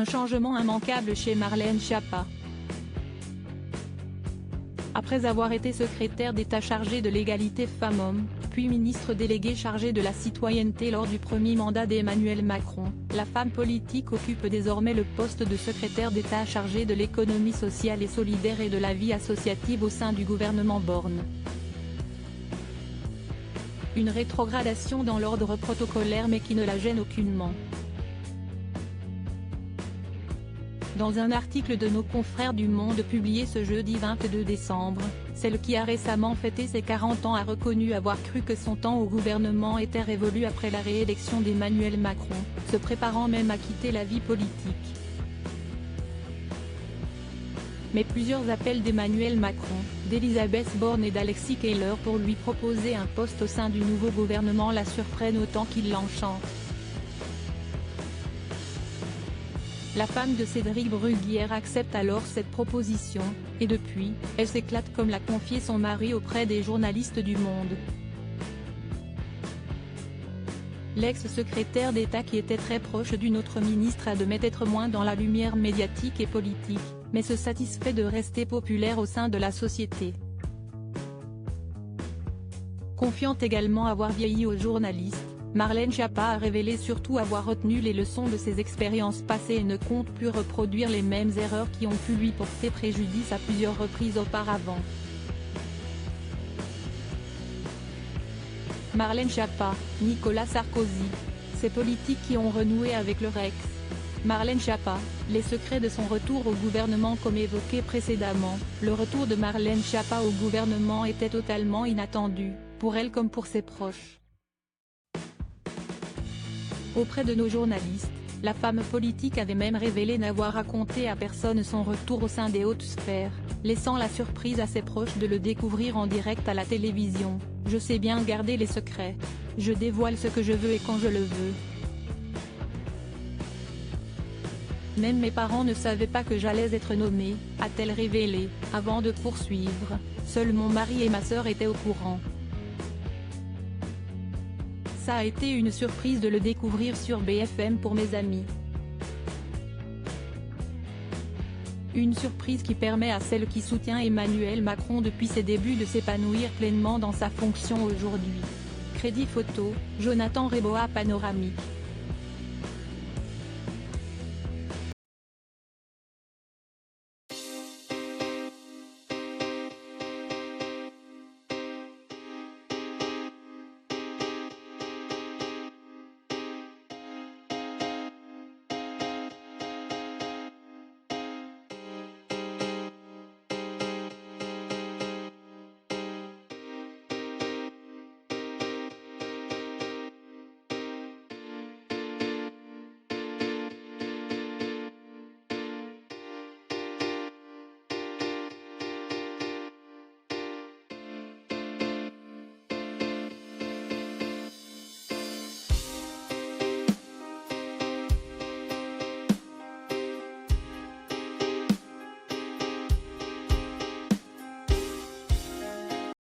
Un changement immanquable chez Marlène Schiappa. Après avoir été secrétaire d'État chargée de l'égalité femmes-hommes, puis ministre déléguée chargée de la citoyenneté lors du premier mandat d'Emmanuel Macron, la femme politique occupe désormais le poste de secrétaire d'État chargée de l'économie sociale et solidaire et de la vie associative au sein du gouvernement Borne. Une rétrogradation dans l'ordre protocolaire mais qui ne la gêne aucunement. Dans un article de nos confrères du Monde publié ce jeudi 22 décembre, celle qui a récemment fêté ses 40 ans a reconnu avoir cru que son temps au gouvernement était révolu après la réélection d'Emmanuel Macron, se préparant même à quitter la vie politique. Mais plusieurs appels d'Emmanuel Macron, d'Elisabeth Borne et d'Alexis Keller pour lui proposer un poste au sein du nouveau gouvernement la surprennent autant qu'ils l'enchantent. La femme de Cédric Bruguière accepte alors cette proposition, et depuis, elle s'éclate comme l'a confié son mari auprès des journalistes du Monde. L'ex-secrétaire d'État qui était très proche d'une autre ministre admet être moins dans la lumière médiatique et politique, mais se satisfait de rester populaire au sein de la société. Confiant également avoir vieilli aux journalistes, Marlène Schiappa a révélé surtout avoir retenu les leçons de ses expériences passées et ne compte plus reproduire les mêmes erreurs qui ont pu lui porter préjudice à plusieurs reprises auparavant. Marlène Schiappa, Nicolas Sarkozy. Ces politiques qui ont renoué avec leur ex. Marlène Schiappa, les secrets de son retour au gouvernement. Comme évoqué précédemment, le retour de Marlène Schiappa au gouvernement était totalement inattendu, pour elle comme pour ses proches. Auprès de nos journalistes, la femme politique avait même révélé n'avoir raconté à personne son retour au sein des hautes sphères, laissant la surprise à ses proches de le découvrir en direct à la télévision. « Je sais bien garder les secrets. Je dévoile ce que je veux et quand je le veux. Même mes parents ne savaient pas que j'allais être nommée », a-t-elle révélé, avant de poursuivre. « Seul mon mari et ma sœur étaient au courant. Ça a été une surprise de le découvrir sur BFM pour mes amis. Une surprise qui permet à celle qui soutient Emmanuel Macron depuis ses débuts de s'épanouir pleinement dans sa fonction aujourd'hui. Crédit photo, Jonathan Reboa Panoramique.